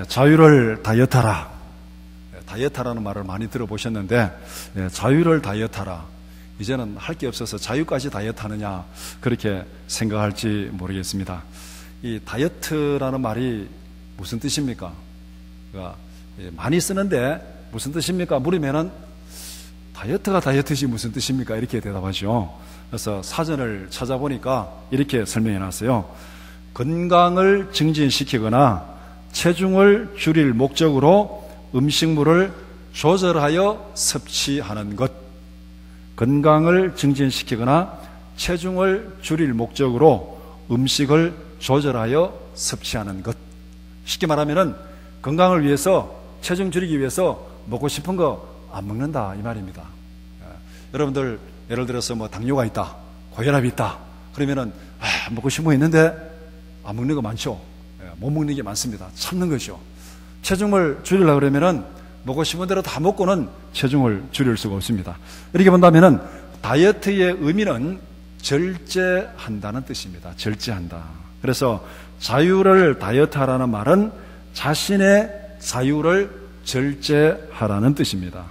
자유를 다이어트하라. 다이어트하라는 말을 많이 들어보셨는데, 자유를 다이어트하라. 이제는 할 게 없어서 자유까지 다이어트하느냐 그렇게 생각할지 모르겠습니다. 이 다이어트라는 말이 무슨 뜻입니까? 그러니까 많이 쓰는데 무슨 뜻입니까? 물으면은 다이어트가 다이어트지 무슨 뜻입니까? 이렇게 대답하죠. 그래서 사전을 찾아보니까 이렇게 설명해 놨어요. 건강을 증진시키거나 체중을 줄일 목적으로 음식물을 조절하여 섭취하는 것. 건강을 증진시키거나 체중을 줄일 목적으로 음식을 조절하여 섭취하는 것. 쉽게 말하면은 건강을 위해서, 체중 줄이기 위해서 먹고 싶은 거 안 먹는다 이 말입니다. 여러분들 예를 들어서 뭐 당뇨가 있다, 고혈압이 있다, 그러면은 먹고 싶은 거 있는데 안 먹는 거 많죠. 못 먹는 게 많습니다. 참는 거죠. 체중을 줄이려고 그러면은 먹고 싶은 대로 다 먹고는 체중을 줄일 수가 없습니다. 이렇게 본다면은 다이어트의 의미는 절제한다는 뜻입니다. 절제한다. 그래서 자유를 다이어트하라는 말은 자신의 자유를 절제하라는 뜻입니다.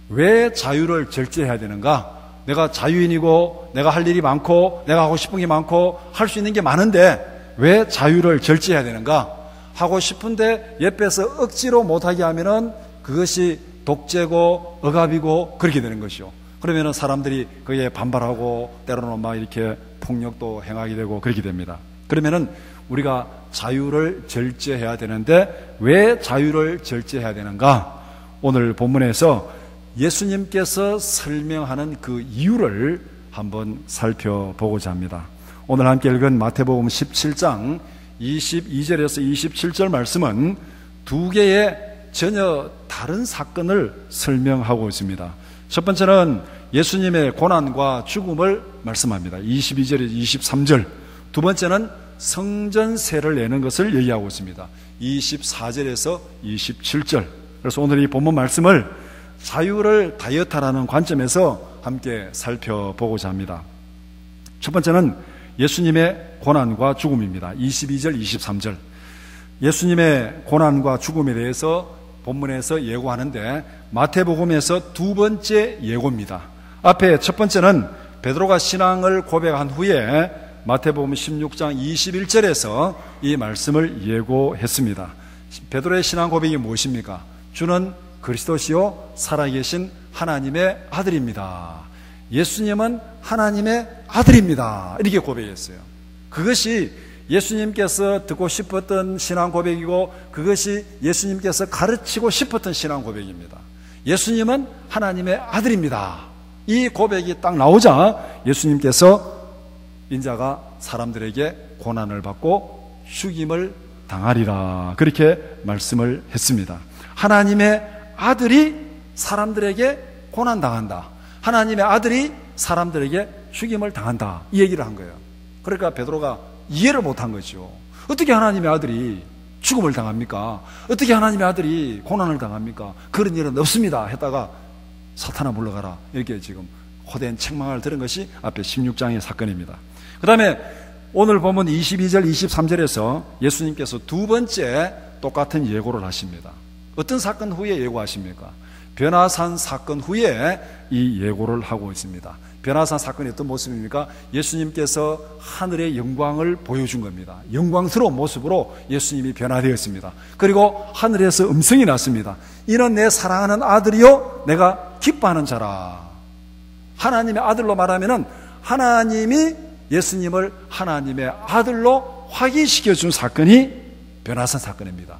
왜 자유를 절제해야 되는가? 내가 자유인이고 내가 할 일이 많고 내가 하고 싶은 게 많고 할 수 있는 게 많은데 왜 자유를 절제해야 되는가? 하고 싶은데 옆에서 억지로 못하게 하면은 그것이 독재고 억압이고 그렇게 되는 것이요. 그러면은 사람들이 그에 반발하고 때로는 막 이렇게 폭력도 행하게 되고 그렇게 됩니다. 그러면은 우리가 자유를 절제해야 되는데 왜 자유를 절제해야 되는가? 오늘 본문에서 예수님께서 설명하는 그 이유를 한번 살펴보고자 합니다. 오늘 함께 읽은 마태복음 17장 22절에서 27절 말씀은 두 개의 전혀 다른 사건을 설명하고 있습니다. 첫 번째는 예수님의 고난과 죽음을 말씀합니다. 22절에서 23절. 두 번째는 성전세를 내는 것을 얘기하고 있습니다. 24절에서 27절. 그래서 오늘 이 본문 말씀을 자유를 다이어트하라는 관점에서 함께 살펴보고자 합니다. 첫 번째는 예수님의 고난과 죽음입니다. 22절, 23절. 예수님의 고난과 죽음에 대해서 본문에서 예고하는데 마태복음에서 두 번째 예고입니다. 앞에 첫 번째는 베드로가 신앙을 고백한 후에 마태복음 16장 21절에서 이 말씀을 예고했습니다. 베드로의 신앙 고백이 무엇입니까? 주는 그리스도시요 살아계신 하나님의 아들입니다. 예수님은 하나님의 아들입니다. 이렇게 고백했어요. 그것이 예수님께서 듣고 싶었던 신앙 고백이고 그것이 예수님께서 가르치고 싶었던 신앙 고백입니다. 예수님은 하나님의 아들입니다. 이 고백이 딱 나오자 예수님께서 인자가 사람들에게 고난을 받고 죽임을 당하리라 그렇게 말씀을 했습니다. 하나님의 아들이 사람들에게 고난당한다. 하나님의 아들이 사람들에게 죽임을 당한다. 이 얘기를 한 거예요. 그러니까 베드로가 이해를 못한 거죠. 어떻게 하나님의 아들이 죽음을 당합니까? 어떻게 하나님의 아들이 고난을 당합니까? 그런 일은 없습니다. 했다가 사탄아 물러가라. 이렇게 지금 호된 책망을 들은 것이 앞에 16장의 사건입니다. 그 다음에 오늘 보면 22절, 23절에서 예수님께서 두 번째 똑같은 예고를 하십니다. 어떤 사건 후에 예고하십니까? 변화산 사건 후에 이 예고를 하고 있습니다. 변화산 사건이 어떤 모습입니까? 예수님께서 하늘의 영광을 보여준 겁니다. 영광스러운 모습으로 예수님이 변화되었습니다. 그리고 하늘에서 음성이 났습니다. 이는 내 사랑하는 아들이요 내가 기뻐하는 자라. 하나님의 아들로 말하면은 하나님이 예수님을 하나님의 아들로 확인시켜준 사건이 변화산 사건입니다.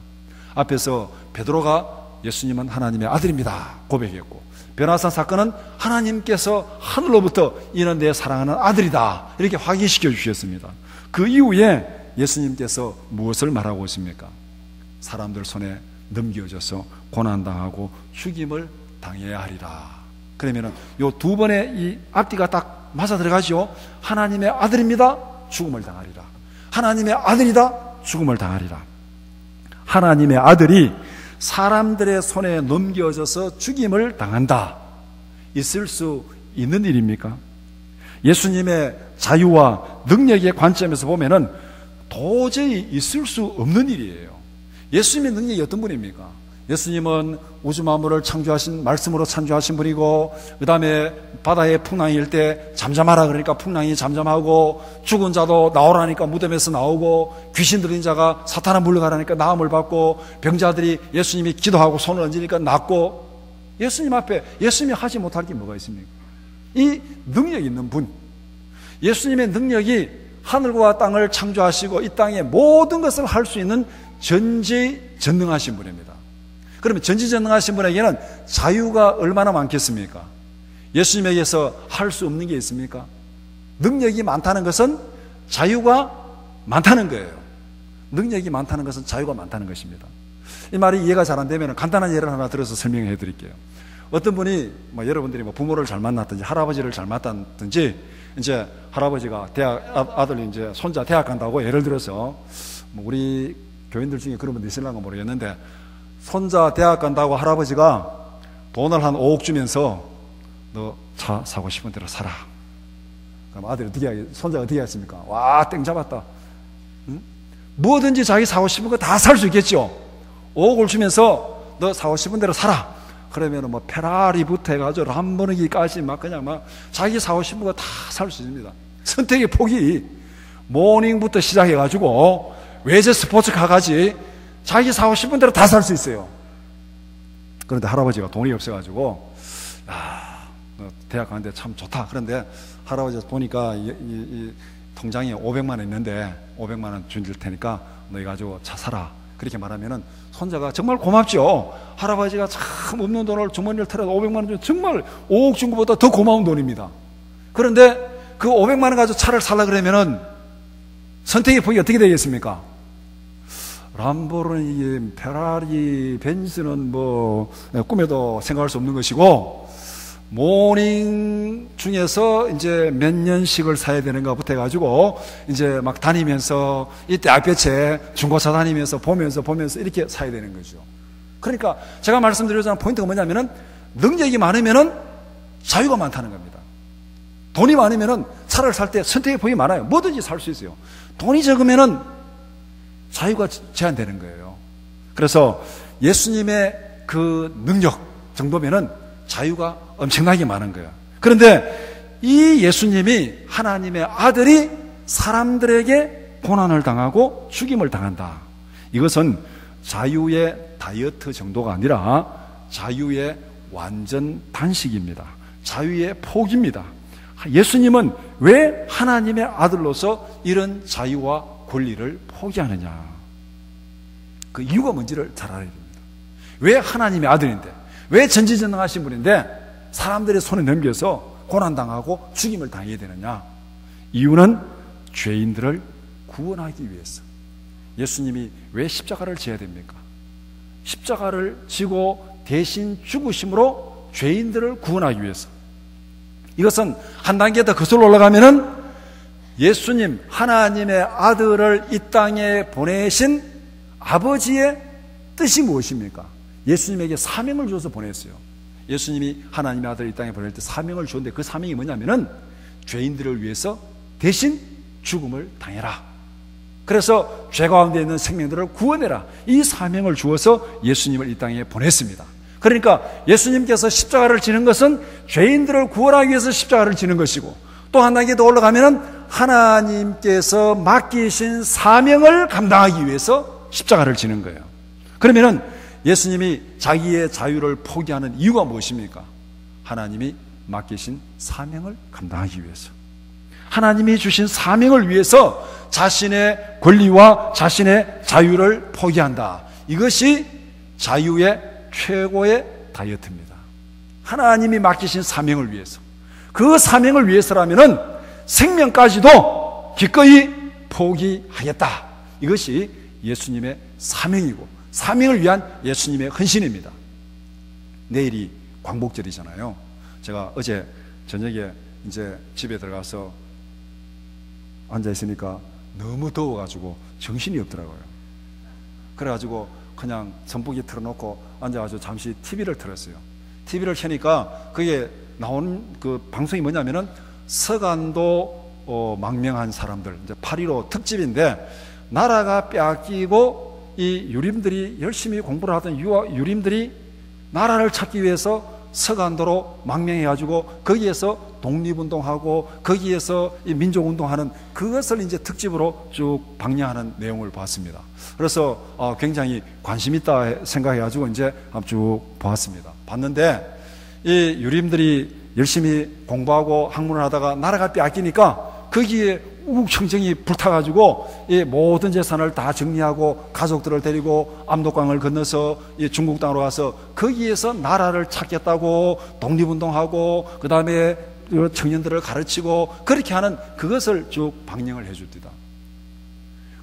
앞에서 베드로가 예수님은 하나님의 아들입니다 고백했고, 변화산 사건은 하나님께서 하늘로부터 이는 내 사랑하는 아들이다 이렇게 확인시켜 주셨습니다. 그 이후에 예수님께서 무엇을 말하고 있습니까? 사람들 손에 넘겨져서 고난당하고 죽임을 당해야 하리라. 그러면은 요 두 번의 이 앞뒤가 딱 맞아 들어가죠. 하나님의 아들입니다, 죽음을 당하리라. 하나님의 아들이다, 죽음을 당하리라. 하나님의 아들이 사람들의 손에 넘겨져서 죽임을 당한다. 있을 수 있는 일입니까? 예수님의 자유와 능력의 관점에서 보면은 도저히 있을 수 없는 일이에요. 예수님의 능력이 어떤 분입니까? 예수님은 우주 만물을 창조하신, 말씀으로 창조하신 분이고, 그 다음에 바다에 풍랑이 일 때 잠잠하라 그러니까 풍랑이 잠잠하고, 죽은 자도 나오라니까 무덤에서 나오고, 귀신 들린 자가 사탄아 물러가라니까 나음을 받고, 병자들이 예수님이 기도하고 손을 얹으니까 낫고, 예수님 앞에 예수님이 하지 못할 게 뭐가 있습니까? 이 능력 있는 분, 예수님의 능력이 하늘과 땅을 창조하시고 이 땅의 모든 것을 할 수 있는 전지전능하신 분입니다. 그러면 전지전능하신 분에게는 자유가 얼마나 많겠습니까? 예수님에게서 할 수 없는 게 있습니까? 능력이 많다는 것은 자유가 많다는 거예요. 능력이 많다는 것은 자유가 많다는 것입니다. 이 말이 이해가 잘 안 되면 간단한 예를 하나 들어서 설명해 드릴게요. 어떤 분이 여러분들이 부모를 잘 만났든지 할아버지를 잘 만났든지, 이제 할아버지가 아들이 이제 손자 대학 간다고 예를 들어서, 우리 교인들 중에 그런 분들 있을런가 모르겠는데, 손자 대학 간다고 할아버지가 돈을 한 5억 주면서 너 차 사고 싶은 대로 사라. 그럼 아들이 손자가 어떻게 하겠습니까? 와, 땡 잡았다. 응? 뭐든지 자기 사고 싶은 거 다 살 수 있겠죠. 5억을 주면서 너 사고 싶은 대로 사라. 그러면 페라리부터 해가지고 람보르기까지 그냥 자기 사고 싶은 거 다 살 수 있습니다. 선택의 폭이 모닝부터 시작해가지고 외제 스포츠카까지 자기 사고 싶은 대로 다 살 수 있어요. 그런데 할아버지가 돈이 없어가지고, 대학 가는데 참 좋다. 그런데 할아버지가 보니까 이 통장에 500만 원 있는데 500만 원 줄 테니까 너희 가지고 차 사라. 그렇게 말하면은 손자가 정말 고맙죠. 할아버지가 참 없는 돈을 주머니를 털어서 500만 원 주면 정말 5억 준 것보다 더 고마운 돈입니다. 그런데 그 500만 원 가지고 차를 살라 그러면은 선택의 폭이 어떻게 되겠습니까? 람보르기니, 페라리, 벤츠는 꿈에도 생각할 수 없는 것이고, 모닝 중에서 이제 몇 년씩을 사야 되는가부터 해가지고 이제 막 다니면서 이 대학교체 중고차 다니면서 보면서 이렇게 사야 되는 거죠. 그러니까 제가 말씀드리자면 포인트가 뭐냐면은 능력이 많으면은 자유가 많다는 겁니다. 돈이 많으면은 차를 살 때 선택의 폭이 많아요. 뭐든지 살 수 있어요. 돈이 적으면은 자유가 제한되는 거예요. 그래서 예수님의 그 능력 정도면은 자유가 엄청나게 많은 거예요. 그런데 이 예수님이, 하나님의 아들이 사람들에게 고난을 당하고 죽임을 당한다. 이것은 자유의 다이어트 정도가 아니라 자유의 완전 단식입니다. 자유의 포기입니다. 예수님은 왜 하나님의 아들로서 이런 자유와 권리를 포기하느냐? 그 이유가 뭔지를 잘 알아야 됩니다. 왜 하나님의 아들인데, 왜 전지전능하신 분인데 사람들의 손에 넘겨서 고난당하고 죽임을 당해야 되느냐? 이유는 죄인들을 구원하기 위해서. 예수님이 왜 십자가를 져야 됩니까? 십자가를 지고 대신 죽으심으로 죄인들을 구원하기 위해서. 이것은 한 단계 더 거슬러 올라가면은 예수님, 하나님의 아들을 이 땅에 보내신 아버지의 뜻이 무엇입니까? 예수님에게 사명을 주어서 보냈어요. 예수님이 하나님의 아들을 이 땅에 보낼 때 사명을 주었는데 그 사명이 뭐냐면은 죄인들을 위해서 대신 죽음을 당해라. 그래서 죄 가운데 있는 생명들을 구원해라. 이 사명을 주어서 예수님을 이 땅에 보냈습니다. 그러니까 예수님께서 십자가를 지는 것은 죄인들을 구원하기 위해서 십자가를 지는 것이고, 또 한 단계 더 올라가면은 하나님께서 맡기신 사명을 감당하기 위해서 십자가를 지는 거예요. 그러면은 예수님이 자기의 자유를 포기하는 이유가 무엇입니까? 하나님이 맡기신 사명을 감당하기 위해서. 하나님이 주신 사명을 위해서 자신의 권리와 자신의 자유를 포기한다. 이것이 자유의 최고의 다이어트입니다. 하나님이 맡기신 사명을 위해서. 그 사명을 위해서라면은 생명까지도 기꺼이 포기하겠다. 이것이 예수님의 사명이고 사명을 위한 예수님의 헌신입니다. 내일이 광복절이잖아요. 제가 어제 저녁에 이제 집에 들어가서 앉아있으니까 너무 더워가지고 정신이 없더라고요. 그래가지고 그냥 선풍기 틀어놓고 앉아가지고 잠시 TV를 틀었어요. TV를 켜니까 그게 나오는 그 방송이 뭐냐면은 서간도 망명한 사람들, 이제 8.15 특집인데, 나라가 빼앗기고 이 유림들이 열심히 공부를 하던 유림들이 나라를 찾기 위해서 서간도로 망명해가지고 거기에서 독립운동하고 거기에서 이 민족운동하는 그것을 이제 특집으로 쭉 방영하는 내용을 봤습니다. 그래서 굉장히 관심 있다 생각해가지고 이제 쭉 보았습니다. 봤는데 이 유림들이 열심히 공부하고 학문을 하다가 나라가 빼앗기니까 거기에 우국청정이 불타가지고 이 모든 재산을 다 정리하고 가족들을 데리고 압록강을 건너서 이 중국 땅으로 가서 거기에서 나라를 찾겠다고 독립운동하고 그 다음에 청년들을 가르치고 그렇게 하는 그것을 쭉 방영을 해줍니다.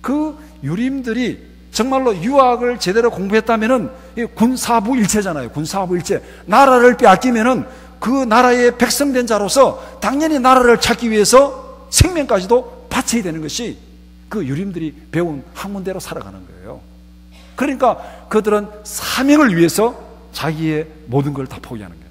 그 유림들이 정말로 유학을 제대로 공부했다면은 군사부일체잖아요. 군사부일체. 나라를 빼앗기면은 그 나라의 백성된 자로서 당연히 나라를 찾기 위해서 생명까지도 바쳐야 되는 것이 그 유림들이 배운 학문대로 살아가는 거예요. 그러니까 그들은 사명을 위해서 자기의 모든 걸 다 포기하는 거예요.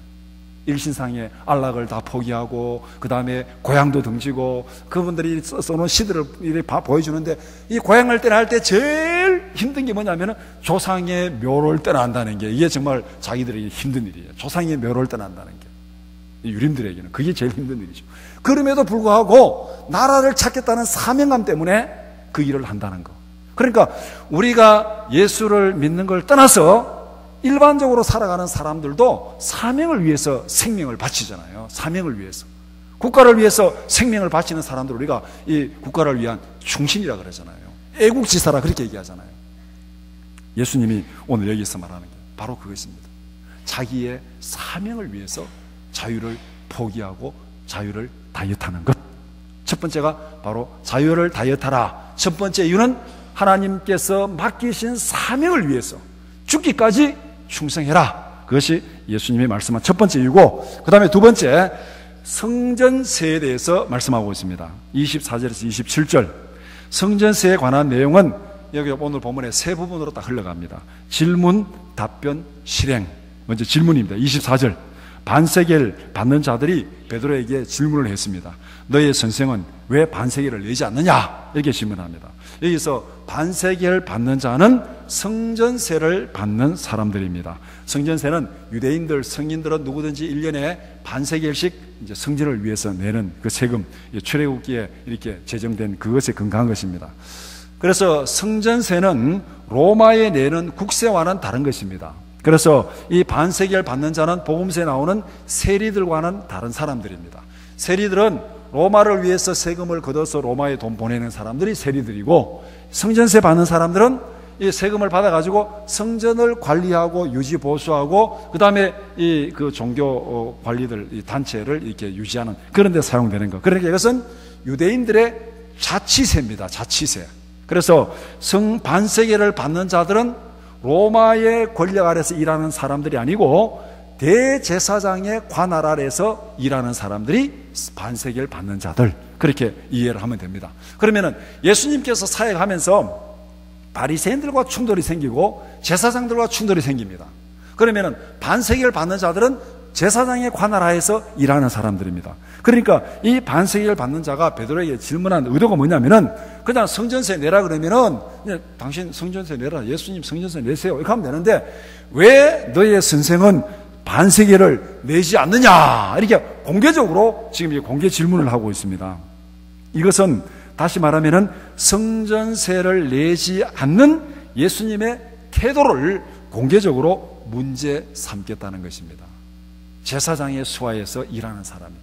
일신상의 안락을 다 포기하고 그 다음에 고향도 등지고 그분들이 써놓은 시들을 보여주는데 이 고향을 떠날 때 제일 힘든 게 뭐냐면 조상의 묘를 떠난다는 게 이게 정말 자기들에게 힘든 일이에요. 조상의 묘를 떠난다는 게 유림들에게는 그게 제일 힘든 일이죠. 그럼에도 불구하고 나라를 찾겠다는 사명감 때문에 그 일을 한다는 거. 그러니까 우리가 예수를 믿는 걸 떠나서 일반적으로 살아가는 사람들도 사명을 위해서 생명을 바치잖아요. 사명을 위해서. 국가를 위해서 생명을 바치는 사람들 우리가 이 국가를 위한 충신이라 그러잖아요. 애국지사라 그렇게 얘기하잖아요. 예수님이 오늘 여기서 말하는 게 바로 그것입니다. 자기의 사명을 위해서 자유를 포기하고 자유를 다이어트하는 것. 첫 번째가 바로 자유를 다이어트하라. 첫 번째 이유는 하나님께서 맡기신 사명을 위해서 죽기까지 충성해라. 그것이 예수님이 말씀한 첫 번째 이유고, 그 다음에 두 번째 성전세에 대해서 말씀하고 있습니다. 24절에서 27절 성전세에 관한 내용은 여기 오늘 본문의 세 부분으로 딱 흘러갑니다. 질문, 답변, 실행. 먼저 질문입니다. 24절 반세겔 받는 자들이 베드로에게 질문을 했습니다. 너의 선생은 왜 반세겔을 내지 않느냐? 이렇게 질문합니다. 여기서 반세겔 받는 자는 성전세를 받는 사람들입니다. 성전세는 유대인들, 성인들은 누구든지 1년에 반세겔씩 이제 성전을 위해서 내는 그 세금, 출애굽기에 이렇게 제정된 그것에 근거한 것입니다. 그래서 성전세는 로마에 내는 국세와는 다른 것입니다. 그래서 이 반세겔 받는 자는 복음서에 나오는 세리들과는 다른 사람들입니다. 세리들은 로마를 위해서 세금을 걷어서 로마에 돈 보내는 사람들이 세리들이고, 성전세 받는 사람들은 이 세금을 받아가지고 성전을 관리하고 유지 보수하고 그 다음에 이 그 종교 관리들 이 단체를 이렇게 유지하는 그런 데 사용되는 것. 그러니까 이것은 유대인들의 자치세입니다. 자치세. 그래서 반세겔을 받는 자들은 로마의 권력 아래서 일하는 사람들이 아니고 대제사장의 관할 아래서 일하는 사람들이 반세겔 받는 자들, 그렇게 이해를 하면 됩니다. 그러면은 예수님께서 사역하면서 바리새인들과 충돌이 생기고 제사장들과 충돌이 생깁니다. 그러면은 반세겔 받는 자들은 제사장의 관할 하에서 일하는 사람들입니다. 그러니까 이 반세겔 받는 자가 베드로에게 질문한 의도가 뭐냐면은 그냥 성전세 내라 그러면은 당신 성전세 내라, 예수님 성전세 내세요 이렇게 하면 되는데 왜 너의 선생은 반세겔을 내지 않느냐, 이렇게 공개적으로 지금 이제 공개 질문을 하고 있습니다. 이것은 다시 말하면은 성전세를 내지 않는 예수님의 태도를 공개적으로 문제 삼겠다는 것입니다. 제사장의 수하에서 일하는 사람이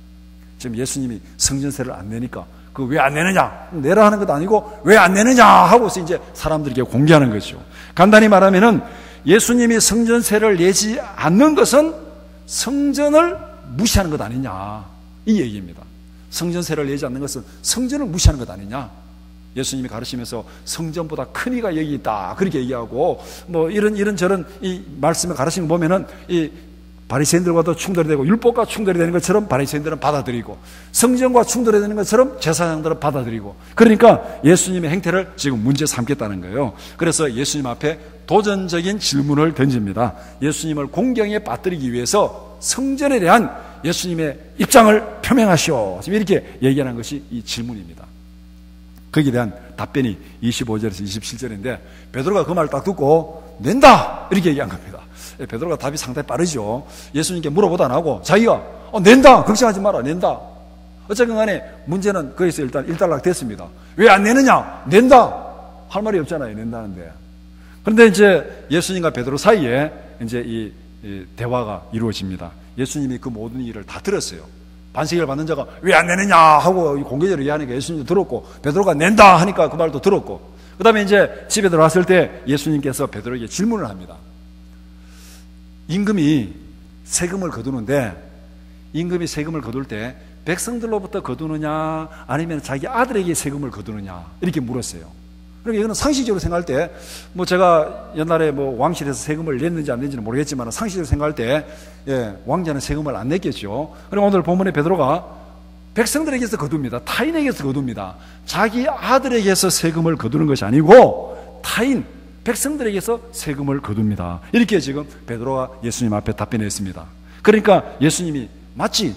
지금 예수님이 성전세를 안 내니까 그 왜 안 내느냐, 내라 하는 것도 아니고 왜 안 내느냐 하고서 이제 사람들에게 공개하는 것이죠. 간단히 말하면은 예수님이 성전세를 내지 않는 것은 성전을 무시하는 것 아니냐, 이 얘기입니다. 성전세를 내지 않는 것은 성전을 무시하는 것 아니냐. 예수님이 가르치면서 성전보다 큰 이가 여기 있다 그렇게 얘기하고 뭐 이런 저런 이 말씀을 가르치는 거 보면은 이 바리새인들과도 충돌이 되고 율법과 충돌이 되는 것처럼 바리새인들은 받아들이고 성전과 충돌이 되는 것처럼 제사장들은 받아들이고, 그러니까 예수님의 행태를 지금 문제 삼겠다는 거예요. 그래서 예수님 앞에 도전적인 질문을 던집니다. 예수님을 공경에 빠뜨리기 위해서 성전에 대한 예수님의 입장을 표명하시오, 지금 이렇게 얘기하는 것이 이 질문입니다. 거기에 대한 답변이 25절에서 27절인데 베드로가 그 말을 딱 듣고 낸다 이렇게 얘기한 겁니다. 베드로가 답이 상당히 빠르죠. 예수님께 물어보다 안 하고 자기가 낸다 걱정하지 마라 낸다. 어쨌든 간에 문제는 거기서 일단 일단락 됐습니다. 왜 안 내느냐? 낸다 할 말이 없잖아요. 낸다는데. 그런데 이제 예수님과 베드로 사이에 이제 이 대화가 이루어집니다. 예수님이 그 모든 일을 다 들었어요. 반세기를 받는 자가 왜 안 내느냐 하고 공개적으로 얘기하니까 예수님도 들었고 베드로가 낸다 하니까 그 말도 들었고 그 다음에 이제 집에 들어왔을 때 예수님께서 베드로에게 질문을 합니다. 임금이 세금을 거두는데 임금이 세금을 거둘 때 백성들로부터 거두느냐 아니면 자기 아들에게 세금을 거두느냐 이렇게 물었어요. 그러니까 이거는 상식적으로 생각할 때 뭐 제가 옛날에 뭐 왕실에서 세금을 냈는지 안 냈는지는 모르겠지만 상식적으로 생각할 때 왕자는 세금을 안 냈겠죠. 그리고 오늘 본문에 베드로가 백성들에게서 거둡니다. 타인에게서 거둡니다. 자기 아들에게서 세금을 거두는 것이 아니고 타인 백성들에게서 세금을 거둡니다. 이렇게 지금 베드로가 예수님 앞에 답변했습니다. 그러니까 예수님이 맞지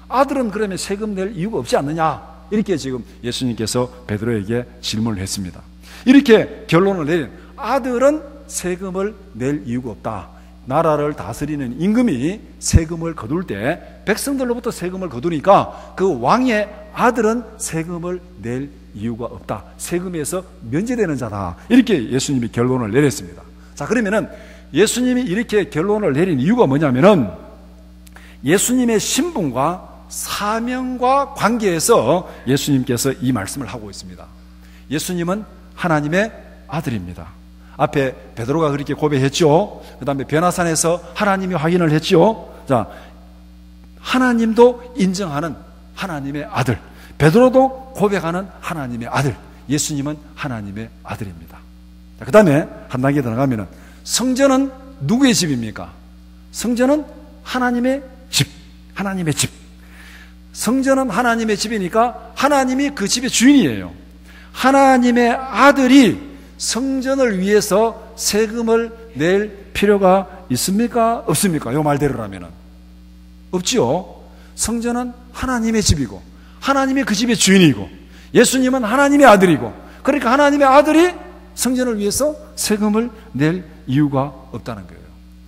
아들은 그러면 세금 낼 이유가 없지 않느냐 이렇게 지금 예수님께서 베드로에게 질문을 했습니다. 이렇게 결론을 내린 아들은 세금을 낼 이유가 없다. 나라를 다스리는 임금이 세금을 거둘 때 백성들로부터 세금을 거두니까 그 왕의 아들은 세금을 낼 이유가 없다. 세금에서 면제되는 자다. 이렇게 예수님이 결론을 내렸습니다. 자, 그러면은 예수님이 이렇게 결론을 내린 이유가 뭐냐면은 예수님의 신분과 사명과 관계에서 예수님께서 이 말씀을 하고 있습니다. 예수님은 하나님의 아들입니다. 앞에 베드로가 그렇게 고백했죠. 그 다음에 변화산에서 하나님이 확인을 했죠. 자, 하나님도 인정하는 하나님의 아들, 베드로도 고백하는 하나님의 아들, 예수님은 하나님의 아들입니다. 그 다음에 한 단계 들어가면은 성전은 누구의 집입니까? 성전은 하나님의 집, 하나님의 집. 성전은 하나님의 집이니까 하나님이 그 집의 주인이에요. 하나님의 아들이 성전을 위해서 세금을 낼 필요가 있습니까? 없습니까? 이 말대로라면은 없지요. 성전은 하나님의 집이고 하나님이 그 집의 주인이고 예수님은 하나님의 아들이고 그러니까 하나님의 아들이 성전을 위해서 세금을 낼 이유가 없다는 거예요.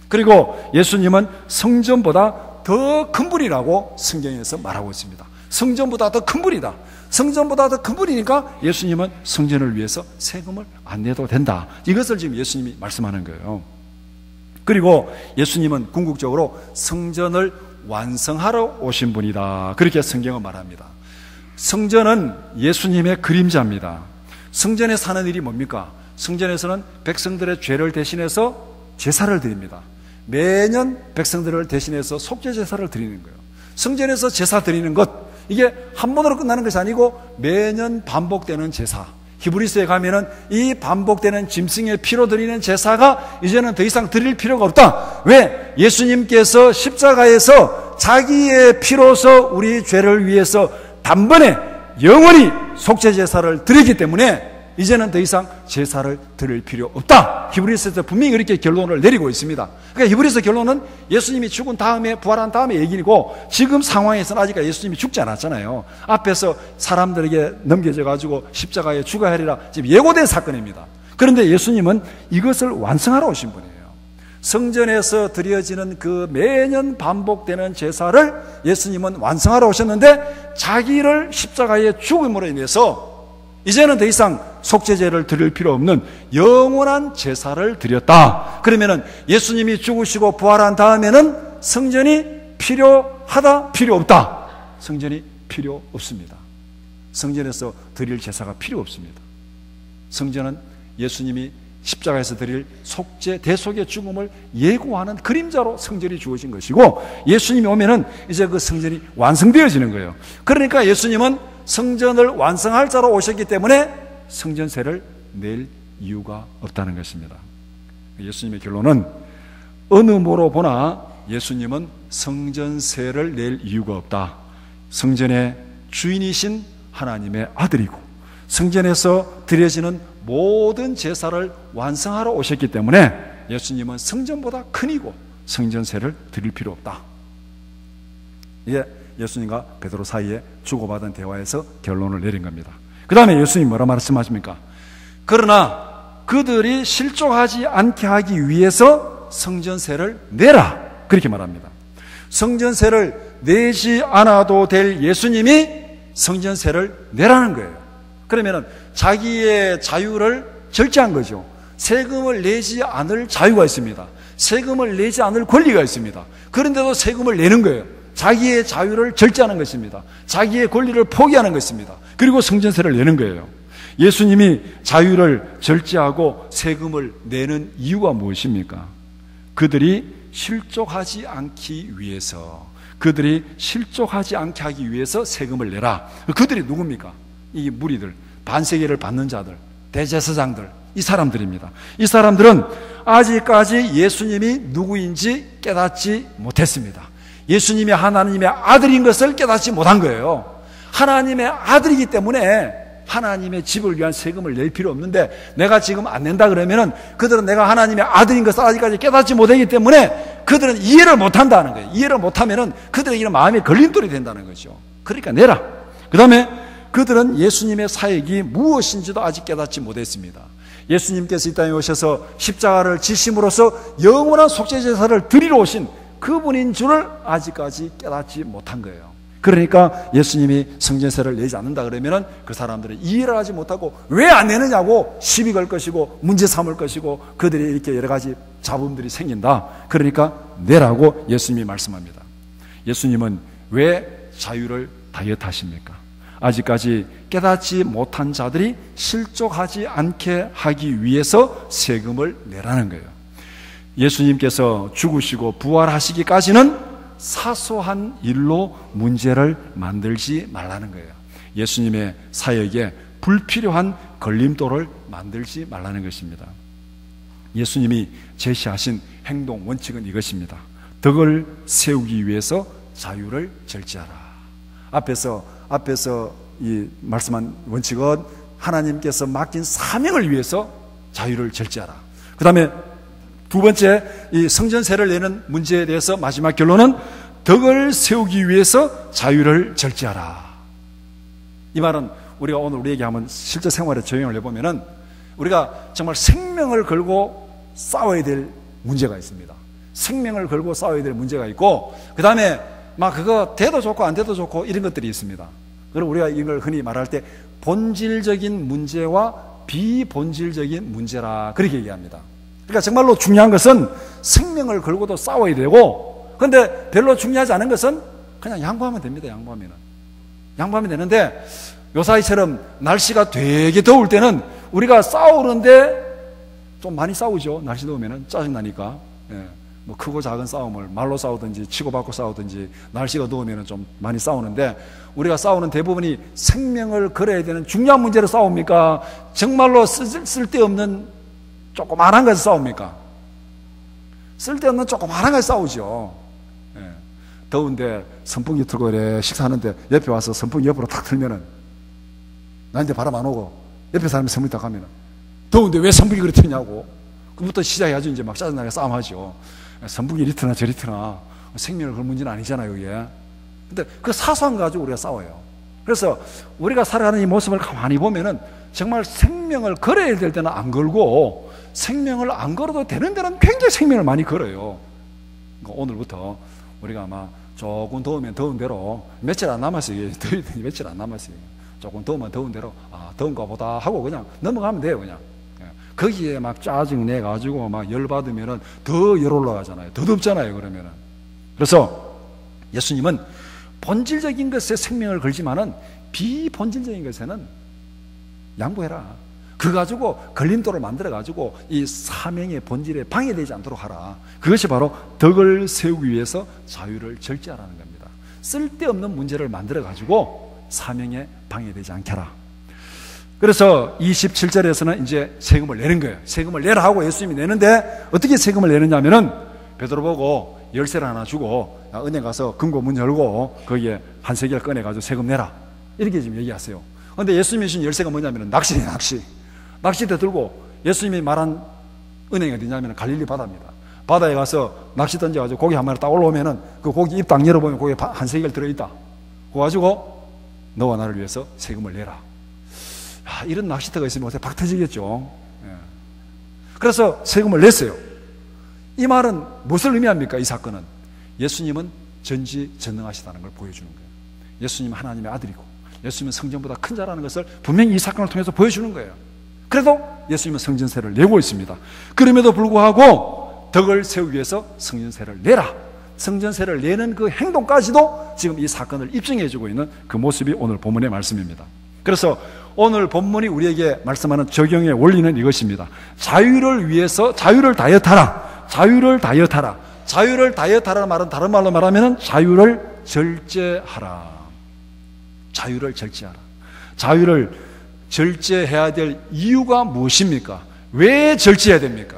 그리고 예수님은 성전보다 더 큰 분이라고 성경에서 말하고 있습니다. 성전보다 더 큰 분이다. 성전보다 더 큰 분이니까 예수님은 성전을 위해서 세금을 안 내도 된다. 이것을 지금 예수님이 말씀하는 거예요. 그리고 예수님은 궁극적으로 성전을 완성하러 오신 분이다. 그렇게 성경은 말합니다. 성전은 예수님의 그림자입니다. 성전에 사는 일이 뭡니까? 성전에서는 백성들의 죄를 대신해서 제사를 드립니다. 매년 백성들을 대신해서 속죄 제사를 드리는 거예요. 성전에서 제사 드리는 것, 이게 한 번으로 끝나는 것이 아니고 매년 반복되는 제사. 히브리서에 가면은 이 반복되는 짐승의 피로 드리는 제사가 이제는 더 이상 드릴 필요가 없다. 왜? 예수님께서 십자가에서 자기의 피로서 우리 죄를 위해서 단번에 영원히 속죄 제사를 드리기 때문에 이제는 더 이상 제사를 드릴 필요 없다. 히브리서에서 분명히 그렇게 결론을 내리고 있습니다. 그러니까 히브리서 결론은 예수님이 죽은 다음에 부활한 다음에 얘기고 지금 상황에서는 아직 예수님이 죽지 않았잖아요. 앞에서 사람들에게 넘겨져 가지고 십자가에 죽어야 하리라 지금 예고된 사건입니다. 그런데 예수님은 이것을 완성하러 오신 분이에요. 성전에서 드려지는 그 매년 반복되는 제사를 예수님은 완성하러 오셨는데 자기를 십자가에 죽음으로 인해서 이제는 더 이상 속죄제를 드릴 필요 없는 영원한 제사를 드렸다. 그러면은 예수님이 죽으시고 부활한 다음에는 성전이 필요하다? 필요 없다? 성전이 필요 없습니다. 성전에서 드릴 제사가 필요 없습니다. 성전은 예수님이 십자가에서 드릴 속죄 대속의 죽음을 예고하는 그림자로 성전이 주어진 것이고 예수님이 오면은 이제 그 성전이 완성되어지는 거예요. 그러니까 예수님은 성전을 완성할 자로 오셨기 때문에 성전세를 낼 이유가 없다는 것입니다. 예수님의 결론은 어느 모로 보나 예수님은 성전세를 낼 이유가 없다. 성전의 주인이신 하나님의 아들이고 성전에서 드려지는 모든 제사를 완성하러 오셨기 때문에 예수님은 성전보다 큰이고 성전세를 드릴 필요 없다. 이게 예수님과 베드로 사이에 주고받은 대화에서 결론을 내린 겁니다. 그 다음에 예수님이 뭐라 말씀하십니까? 그러나 그들이 실족하지 않게 하기 위해서 성전세를 내라, 그렇게 말합니다. 성전세를 내지 않아도 될 예수님이 성전세를 내라는 거예요. 그러면 자기의 자유를 절제한 거죠. 세금을 내지 않을 자유가 있습니다. 세금을 내지 않을 권리가 있습니다. 그런데도 세금을 내는 거예요. 자기의 자유를 절제하는 것입니다. 자기의 권리를 포기하는 것입니다. 그리고 성전세를 내는 거예요. 예수님이 자유를 절제하고 세금을 내는 이유가 무엇입니까? 그들이 실족하지 않기 위해서, 그들이 실족하지 않게 하기 위해서 세금을 내라. 그들이 누굽니까? 이 무리들, 반세계를 받는 자들, 대제사장들, 이 사람들입니다. 이 사람들은 아직까지 예수님이 누구인지 깨닫지 못했습니다. 예수님이 하나님의 아들인 것을 깨닫지 못한 거예요. 하나님의 아들이기 때문에 하나님의 집을 위한 세금을 낼 필요 없는데, 내가 지금 안 낸다 그러면은 그들은 내가 하나님의 아들인 것을 아직까지 깨닫지 못하기 때문에 그들은 이해를 못한다는 거예요. 이해를 못하면은 그들에게는 마음의 걸림돌이 된다는 거죠. 그러니까 내라. 그 다음에 그들은 예수님의 사역이 무엇인지도 아직 깨닫지 못했습니다. 예수님께서 이 땅에 오셔서 십자가를 지심으로써 영원한 속죄제사를 드리러 오신 그분인 줄을 아직까지 깨닫지 못한 거예요. 그러니까 예수님이 성전세를 내지 않는다 그러면은 그 사람들은 이해를 하지 못하고 왜 안 내느냐고 시비 걸 것이고 문제 삼을 것이고, 그들이 이렇게 여러 가지 잡음들이 생긴다. 그러니까 내라고 예수님이 말씀합니다. 예수님은 왜 자유를 다이어트 하십니까? 아직까지 깨닫지 못한 자들이 실족하지 않게 하기 위해서 세금을 내라는 거예요. 예수님께서 죽으시고 부활하시기까지는 사소한 일로 문제를 만들지 말라는 거예요. 예수님의 사역에 불필요한 걸림돌을 만들지 말라는 것입니다. 예수님이 제시하신 행동 원칙은 이것입니다. 덕을 세우기 위해서 자유를 절제하라. 앞에서 이 말씀한 원칙은 하나님께서 맡긴 사명을 위해서 자유를 절제하라. 그 다음에 두 번째, 이 성전세를 내는 문제에 대해서 마지막 결론은 덕을 세우기 위해서 자유를 절제하라. 이 말은 우리가 오늘 우리에게 한번 실제 생활에 적용을 해보면은 우리가 정말 생명을 걸고 싸워야 될 문제가 있습니다. 생명을 걸고 싸워야 될 문제가 있고, 그 다음에 막 그거 돼도 좋고 안 돼도 좋고 이런 것들이 있습니다. 그리고 우리가 이걸 흔히 말할 때 본질적인 문제와 비본질적인 문제라 그렇게 얘기합니다. 그러니까 정말로 중요한 것은 생명을 걸고도 싸워야 되고, 그런데 별로 중요하지 않은 것은 그냥 양보하면 됩니다. 양보하면 되는데, 요사이처럼 날씨가 되게 더울 때는 우리가 싸우는데 좀 많이 싸우죠. 날씨 더우면 짜증나니까. 뭐 크고 작은 싸움을 말로 싸우든지 치고받고 싸우든지 날씨가 더우면 좀 많이 싸우는데, 우리가 싸우는 대부분이 생명을 걸어야 되는 중요한 문제로 싸웁니까? 정말로 쓸데없는 조그만한 것에 싸웁니까? 쓸데없는 조그만한 것에 싸우죠. 더운데 선풍기 틀고 이래 식사하는데 옆에 와서 선풍기 옆으로 탁 틀면은 나한테 바람 안 오고 옆에 사람이 선풍기 탁 하면은 더운데 왜 선풍기 그리 트냐고. 그부터 시작해가지고 이제 막 짜증나게 싸움하죠. 선풍기 이리 트나 저리 트나 생명을 걸 문제는 아니잖아요, 이게. 근데 그 사소한 거 가지고 우리가 싸워요. 그래서 우리가 살아가는 이 모습을 가만히 보면은 정말 생명을 걸어야 될 때는 안 걸고, 생명을 안 걸어도 되는 데는 굉장히 생명을 많이 걸어요. 그러니까 오늘부터 우리가 아마 조금 더우면 더운 대로 며칠 안 남았어요. 며칠 안 남았어요. 조금 더우면 더운 대로 더운가 보다 하고 그냥 넘어가면 돼요. 그냥 거기에 막 짜증 내 가지고 막 열 받으면은 더 열 올라가잖아요. 더 덥잖아요. 그러면은. 그래서 예수님은 본질적인 것에 생명을 걸지만은 비본질적인 것에는 양보해라. 그거 가지고 걸림돌을 만들어 가지고 이 사명의 본질에 방해되지 않도록 하라. 그것이 바로 덕을 세우기 위해서 자유를 절제하라는 겁니다. 쓸데없는 문제를 만들어 가지고 사명에 방해되지 않게 하라. 그래서 27절에서는 이제 세금을 내는 거예요. 세금을 내라 하고 예수님이 내는데, 어떻게 세금을 내느냐면은 베드로 보고 열쇠를 하나 주고 은행 가서 금고 문 열고 거기에 한 세겔 꺼내 가지고 세금 내라, 이렇게 지금 얘기하세요. 그런데 예수님이 주신 열쇠가 뭐냐면은 낚시네. 낚시대 들고, 예수님이 말한 은행이 어디냐면 갈릴리 바다입니다. 바다에 가서 낚시 던져가지고 고기 한 마리 딱 올라오면은 그 고기 입 딱 열어보면 거기에 한 세겔 들어있다. 그거 가지고 너와 나를 위해서 세금을 내라. 이런 낚시터가 있으면 어떻게 박 터지겠죠. 예. 그래서 세금을 냈어요. 이 말은 무엇을 의미합니까? 이 사건은 예수님은 전지전능하시다는 걸 보여주는 거예요. 예수님은 하나님의 아들이고 예수님은 성전보다 큰 자라는 것을 분명히 이 사건을 통해서 보여주는 거예요. 그래도 예수님은 성전세를 내고 있습니다. 그럼에도 불구하고 덕을 세우기 위해서 성전세를 내라, 성전세를 내는 그 행동까지도 지금 이 사건을 입증해주고 있는 그 모습이 오늘 본문의 말씀입니다. 그래서 오늘 본문이 우리에게 말씀하는 적용의 원리는 이것입니다. 자유를 위해서 자유를 다이어트하라, 자유를 다이어트하라. 자유를 다이어트하라는 말은 다른 말로 말하면 자유를 절제하라. 자유를 절제하라. 자유를 절제해야 될 이유가 무엇입니까? 왜 절제해야 됩니까?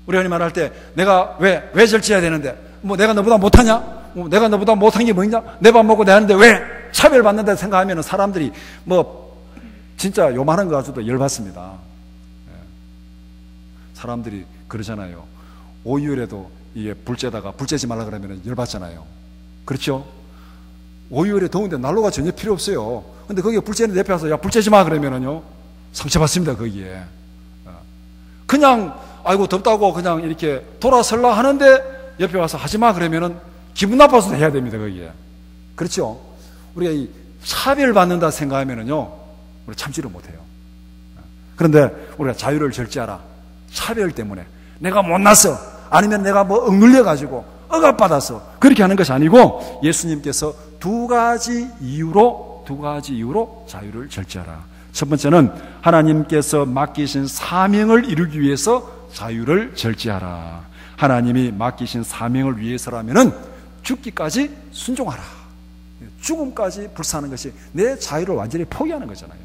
우리 흔히 말할 때 내가 왜 절제해야 되는데, 뭐 내가 너보다 못하냐? 뭐 내가 너보다 못한 게 뭐냐? 내 밥 먹고 내는데 왜 차별받는다 생각하면 사람들이 뭐 진짜 요만한 거 가지고도 열받습니다. 사람들이 그러잖아요. 5.26에도 이게 불 쬐지 말라 그러면 열받잖아요. 그렇죠? 5.26에 더운데 난로가 전혀 필요 없어요. 근데 거기에 불 쬐는 옆에 와서 야, 불 쬐지 마 그러면은요, 상처받습니다, 거기에. 그냥, 아이고, 덥다고 그냥 이렇게 돌아설라 하는데 옆에 와서 하지 마 그러면은 기분 나빠서 해야 됩니다, 거기에. 그렇죠? 우리가 이 차별받는다 생각하면은요, 우리 참지를 못해요. 그런데 우리가 자유를 절제하라. 차별 때문에 내가 못났어, 아니면 내가 뭐 억눌려가지고 억압받아서 그렇게 하는 것이 아니고 예수님께서 두 가지 이유로 자유를 절제하라. 첫 번째는 하나님께서 맡기신 사명을 이루기 위해서 자유를 절제하라. 하나님이 맡기신 사명을 위해서라면은 죽기까지 순종하라. 죽음까지 불사하는 것이 내 자유를 완전히 포기하는 거잖아요.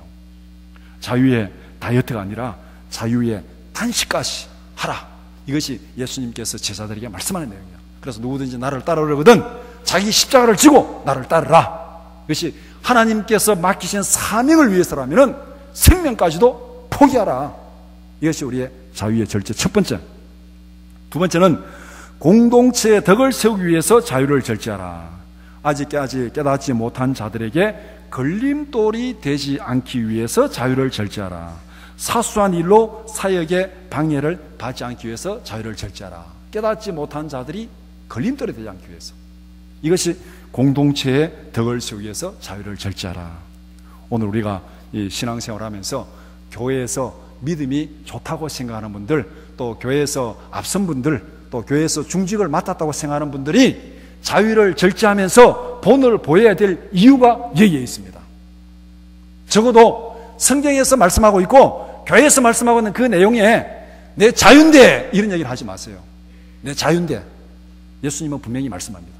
자유의 다이어트가 아니라 자유의 단식까지 하라. 이것이 예수님께서 제자들에게 말씀하는 내용이야. 그래서 누구든지 나를 따르려거든 자기 십자가를 지고 나를 따르라. 이것이 하나님께서 맡기신 사명을 위해서라면 생명까지도 포기하라. 이것이 우리의 자유의 절제 첫 번째. 두 번째는 공동체의 덕을 세우기 위해서 자유를 절제하라. 아직까지 깨닫지 못한 자들에게 걸림돌이 되지 않기 위해서 자유를 절제하라. 사소한 일로 사역의 방해를 받지 않기 위해서 자유를 절제하라. 깨닫지 못한 자들이 걸림돌이 되지 않기 위해서. 이것이 공동체의 덕을 세우기 위해서 자유를 절제하라. 오늘 우리가 이 신앙생활을 하면서 교회에서 믿음이 좋다고 생각하는 분들, 또 교회에서 앞선 분들, 또 교회에서 중직을 맡았다고 생각하는 분들이 자유를 절제하면서 본을 보여야 될 이유가 여기에 있습니다. 적어도 성경에서 말씀하고 있고 교회에서 말씀하고 있는 그 내용에 내 자유인데 이런 얘기를 하지 마세요. 내 자유인데. 예수님은 분명히 말씀합니다.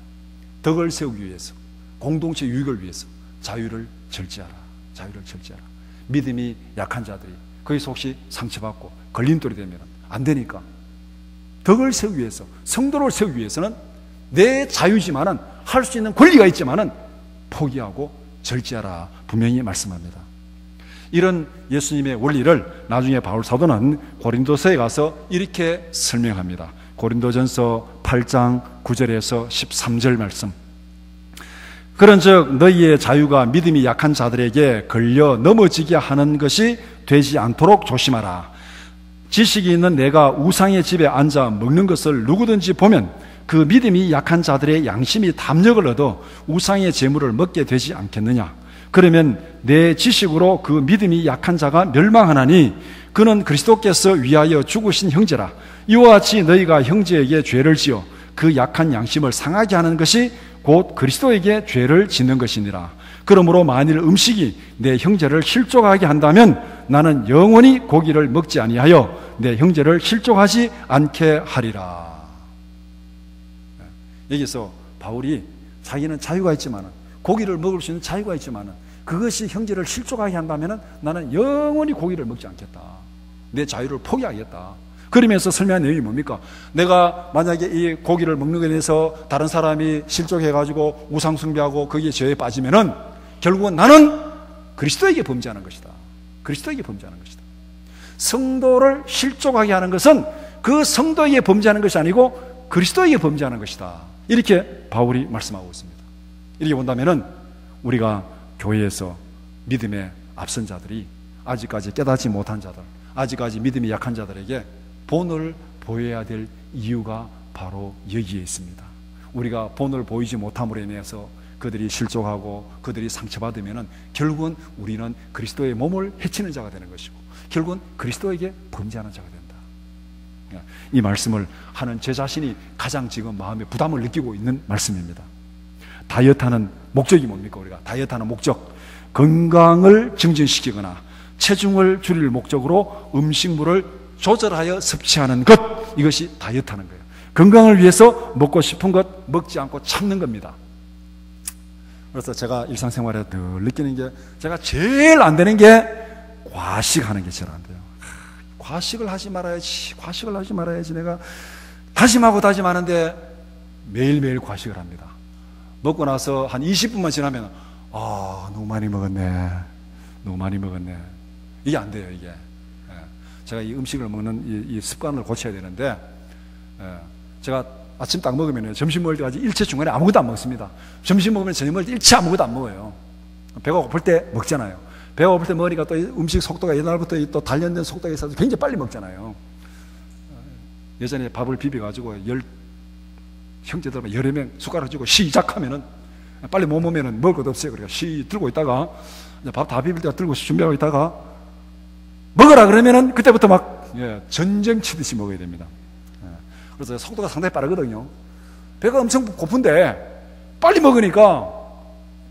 덕을 세우기 위해서, 공동체 유익을 위해서 자유를 절제하라. 자유를 절제하라. 믿음이 약한 자들이 거기서 혹시 상처받고 걸림돌이 되면 안 되니까 덕을 세우기 위해서, 성도를 세우기 위해서는 내 자유지만은 할 수 있는 권리가 있지만은 포기하고 절제하라. 분명히 말씀합니다. 이런 예수님의 원리를 나중에 바울 사도는 고린도서에 가서 이렇게 설명합니다. 고린도전서 8장 9절에서 13절 말씀. 그런즉 너희의 자유가 믿음이 약한 자들에게 걸려 넘어지게 하는 것이 되지 않도록 조심하라. 지식이 있는 내가 우상의 집에 앉아 먹는 것을 누구든지 보면 그 믿음이 약한 자들의 양심이 담력을 얻어 우상의 제물을 먹게 되지 않겠느냐. 그러면 내 지식으로 그 믿음이 약한 자가 멸망하나니 그는 그리스도께서 위하여 죽으신 형제라. 이와 같이 너희가 형제에게 죄를 지어 그 약한 양심을 상하게 하는 것이 곧 그리스도에게 죄를 짓는 것이니라. 그러므로 만일 음식이 내 형제를 실족하게 한다면 나는 영원히 고기를 먹지 아니하여 내 형제를 실족하지 않게 하리라. 여기서 바울이 자기는 자유가 있지만, 고기를 먹을 수 있는 자유가 있지만 그것이 형제를 실족하게 한다면 나는 영원히 고기를 먹지 않겠다. 내 자유를 포기하겠다. 그러면서 설명한 내용이 뭡니까? 내가 만약에 이 고기를 먹는 것에 대해서 다른 사람이 실족해가지고 우상숭배하고 거기에 죄에 빠지면은 결국은 나는 그리스도에게 범죄하는 것이다. 그리스도에게 범죄하는 것이다. 성도를 실족하게 하는 것은 그 성도에게 범죄하는 것이 아니고 그리스도에게 범죄하는 것이다. 이렇게 바울이 말씀하고 있습니다. 이렇게 본다면은 우리가 교회에서 믿음의 앞선 자들이 아직까지 깨닫지 못한 자들, 아직까지 믿음이 약한 자들에게 본을 보여야 될 이유가 바로 여기에 있습니다. 우리가 본을 보이지 못함으로 인해서 그들이 실족하고 그들이 상처받으면 결국은 우리는 그리스도의 몸을 해치는 자가 되는 것이고 결국은 그리스도에게 범죄하는 자가 된다. 이 말씀을 하는 제 자신이 가장 지금 마음에 부담을 느끼고 있는 말씀입니다. 다이어트하는 목적이 뭡니까? 우리가 다이어트하는 목적, 건강을 증진시키거나 체중을 줄일 목적으로 음식물을 조절하여 섭취하는 것, 이것이 다이어트하는 거예요. 건강을 위해서 먹고 싶은 것 먹지 않고 참는 겁니다. 그래서 제가 일상생활에 늘 느끼는 게, 제가 제일 안 되는 게 과식하는 게 제일 안 돼요. 과식을 하지 말아야지. 내가 다짐하는데 매일매일 과식을 합니다. 먹고 나서 한 20분만 지나면 너무 많이 먹었네. 이게 안 돼요. 이게 제가 이 음식을 먹는 이 습관을 고쳐야 되는데, 제가 아침 딱 먹으면 점심 먹을 때까지 일체 중간에 아무것도 안 먹습니다. 점심 먹으면 저녁 먹을 때 일체 아무것도 안 먹어요. 배가 고플 때 먹잖아요. 배가 고플 때 먹으니까 또 음식 속도가 옛날부터 또 단련된 속도가 있어서 굉장히 빨리 먹잖아요. 예전에 밥을 비벼가지고 형제들 여러 명 숟가락 쥐고 시작하면은 빨리 못 먹으면은 먹을 것도 없어요. 그러니까 들고 있다가 밥 다 비빌 때 들고 준비하고 있다가 먹으라 그러면은 그때부터 막 전쟁 치듯이 먹어야 됩니다. 그래서 속도가 상당히 빠르거든요. 배가 엄청 고픈데 빨리 먹으니까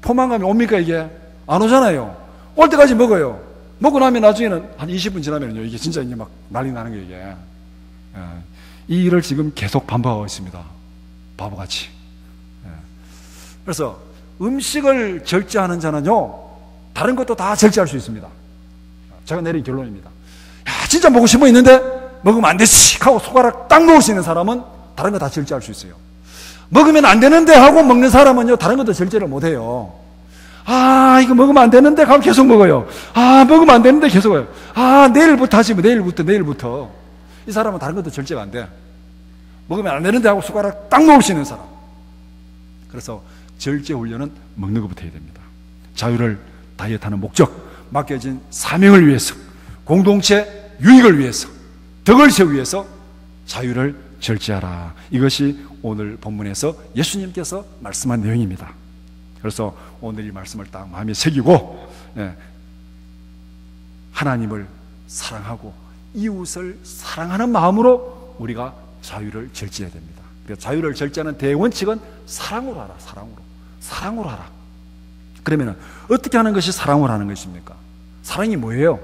포만감이 옵니까? 이게 안 오잖아요. 올 때까지 먹어요. 먹고 나면 나중에는 한 20분 지나면요, 이게 진짜 이제 막 난리 나는 거예요. 이게 이 일을 지금 계속 반복하고 있습니다. 바보같이. 그래서 음식을 절제하는 자는요, 다른 것도 다 절제할 수 있습니다. 제가 내린 결론입니다. 진짜 먹고 싶어 있는데 먹으면 안 되지 하고 손가락 딱 놓을 수 있는 사람은 다른 거 다 절제할 수 있어요. 먹으면 안 되는데 하고 먹는 사람은요, 다른 것도 절제를 못 해요. 이거 먹으면 안 되는데 하고 계속 먹어요. 먹으면 안 되는데 계속 해요. 내일부터 하지 뭐. 내일부터. 이 사람은 다른 것도 절제가 안 돼. 먹으면 안 되는데 하고 손가락 딱 놓을 수 있는 사람. 그래서 절제 훈련은 먹는 것부터 해야 됩니다. 자유를 다이어트하는 목적, 맡겨진 사명을 위해서, 공동체 유익을 위해서, 덕을 세우기 위해서 자유를 절제하라. 이것이 오늘 본문에서 예수님께서 말씀한 내용입니다. 그래서 오늘 이 말씀을 딱 마음에 새기고 하나님을 사랑하고 이웃을 사랑하는 마음으로 우리가 자유를 절제해야 됩니다. 그래서 자유를 절제하는 대원칙은 사랑으로 하라. 사랑으로 하라. 그러면 어떻게 하는 것이 사랑으로 하는 것입니까? 사랑이 뭐예요?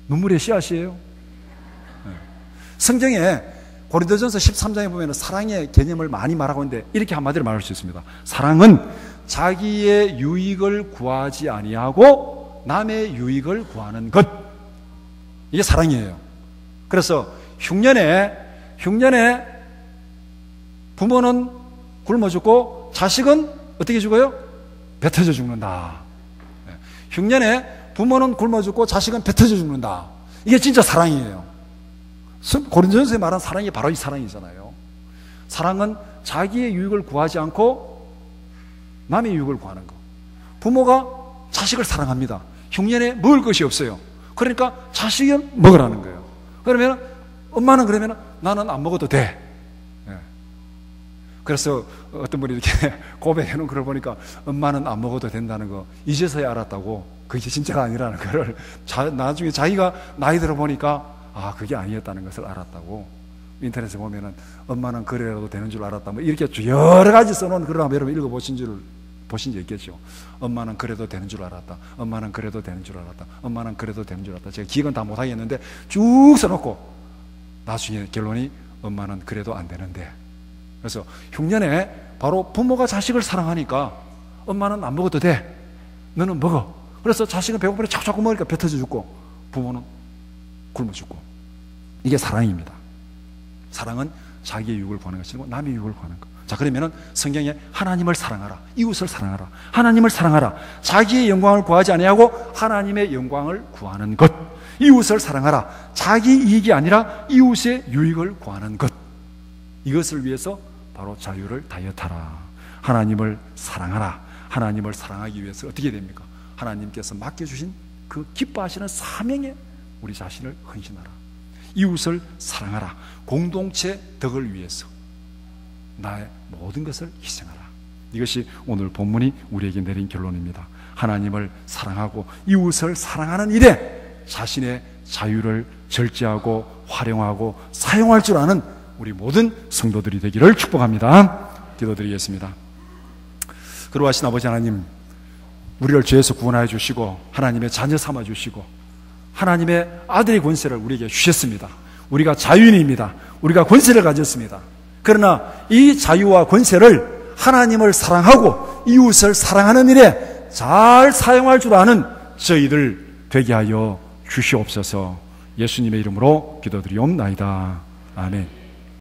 눈물의 씨앗이에요. 성경에 고린도전서 13장에 보면 사랑의 개념을 많이 말하고 있는데 이렇게 한마디로 말할 수 있습니다. 사랑은 자기의 유익을 구하지 아니하고 남의 유익을 구하는 것. 이게 사랑이에요. 그래서 흉년에 부모는 굶어 죽고 자식은 어떻게 죽어요? 뱉어져 죽는다. 흉년에 부모는 굶어 죽고 자식은 뱉어져 죽는다. 이게 진짜 사랑이에요. 고린도전서에 말한 사랑이 바로 이 사랑이잖아요. 사랑은 자기의 유익을 구하지 않고 남의 유익을 구하는 거. 부모가 자식을 사랑합니다. 흉년에 먹을 것이 없어요. 그러니까 자식은 먹으라는 거예요. 그러면 엄마는 그러면 나는 안 먹어도 돼. 그래서 어떤 분이 이렇게 고백해놓은 글을 보니까 엄마는 안 먹어도 된다는 거 이제서야 알았다고. 그게 진짜가 아니라는 거를 나중에 자기가 나이 들어보니까 그게 아니었다는 것을 알았다고. 인터넷에 보면은 엄마는 그래도 되는 줄 알았다 뭐 이렇게 여러 가지 써놓은 글을 한번 여러분 읽어보신 적 있겠죠. 엄마는 그래도 되는 줄 알았다. 엄마는 그래도 되는 줄 알았다. 엄마는 그래도 되는 줄 알았다. 제가 기억은 다 못하겠는데 쭉 써놓고 나중에 결론이 엄마는 그래도 안 되는데. 그래서 흉년에 바로 부모가 자식을 사랑하니까 엄마는 안 먹어도 돼. 너는 먹어. 그래서 자식은 배고프니 자꾸 먹으니까 뱉어져 죽고 부모는 굶어 죽고. 이게 사랑입니다. 사랑은 자기의 유익을 구하는 것이 아니고 남의 유익을 구하는 것. 자, 그러면은 성경에 하나님을 사랑하라, 이웃을 사랑하라, 하나님을 사랑하라, 자기의 영광을 구하지 아니하고 하나님의 영광을 구하는 것. 이웃을 사랑하라, 자기 이익이 아니라 이웃의 유익을 구하는 것. 이것을 위해서 바로 자유를 다이어트하라. 하나님을 사랑하라. 하나님을 사랑하기 위해서 어떻게 됩니까? 하나님께서 맡겨주신 그 기뻐하시는 사명에 우리 자신을 헌신하라. 이웃을 사랑하라. 공동체 덕을 위해서 나의 모든 것을 희생하라. 이것이 오늘 본문이 우리에게 내린 결론입니다. 하나님을 사랑하고 이웃을 사랑하는 일에 자신의 자유를 절제하고 활용하고 사용할 줄 아는 우리 모든 성도들이 되기를 축복합니다. 기도드리겠습니다. 그러하신 아버지 하나님, 우리를 죄에서 구원하여 주시고 하나님의 자녀 삼아 주시고 하나님의 아들의 권세를 우리에게 주셨습니다. 우리가 자유인입니다. 우리가 권세를 가졌습니다. 그러나 이 자유와 권세를 하나님을 사랑하고 이웃을 사랑하는 일에 잘 사용할 줄 아는 저희들 되게 하여 주시옵소서. 예수님의 이름으로 기도드리옵나이다. 아멘.